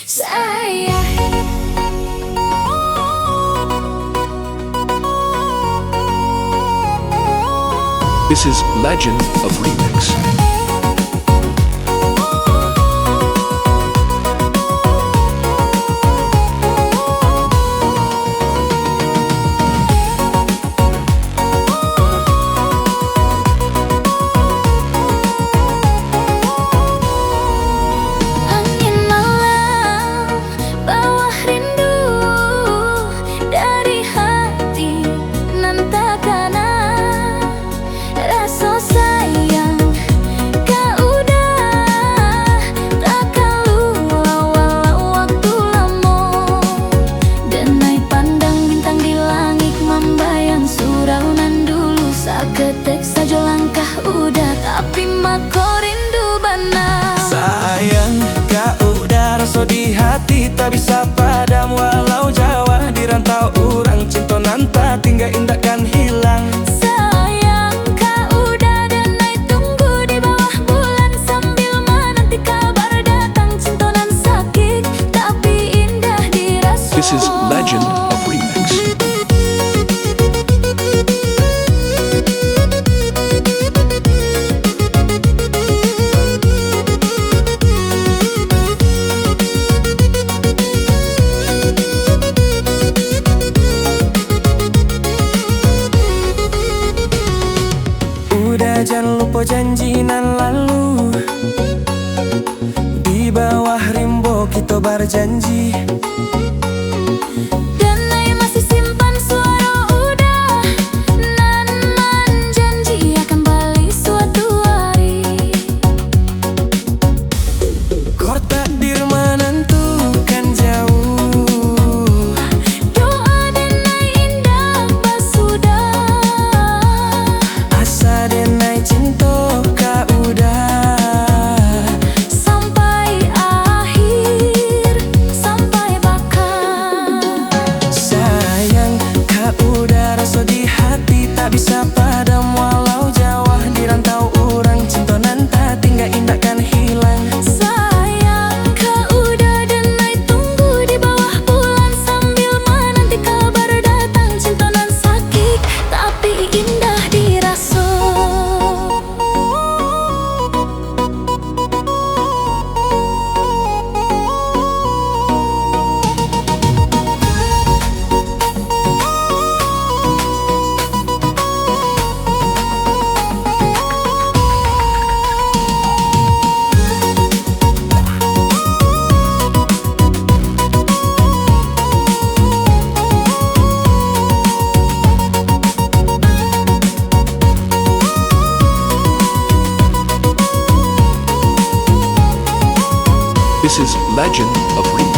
This is Legend of Remix. Ketik saja langkah udah, tapi mako rindu bana. Sayang, kau udah rasa di hati, tak bisa padam walau Jawa di rantau orang cinta nanta tinggal indahkan hilang. Sayang, kau udah dan naik tunggu di bawah bulan sambil menanti kabar datang cinta nan sakit tapi indah dirasa. This is Legend of Remix. Jangan lupa janji nan lalu, di bawah rimbo kita berjanji. Dan ai masih simpan suara udah, nan janji akan balik suatu hari. Kor takdir menentukan jauh, doa dan ai indah pas sudah. Asa dan cinta kau udah Sampai akhir, sampai bakal. Sayang, kau udah rasa di hati, tak bisa padam walau Jawa di rantau orang cinta nanta tinggal indahkan hilang. Sayang, kau udah dan naik tunggu di bawah bulan sambil menanti kabar datang cinta nan sakit tapi indah dirasa. This is Legend of Remix.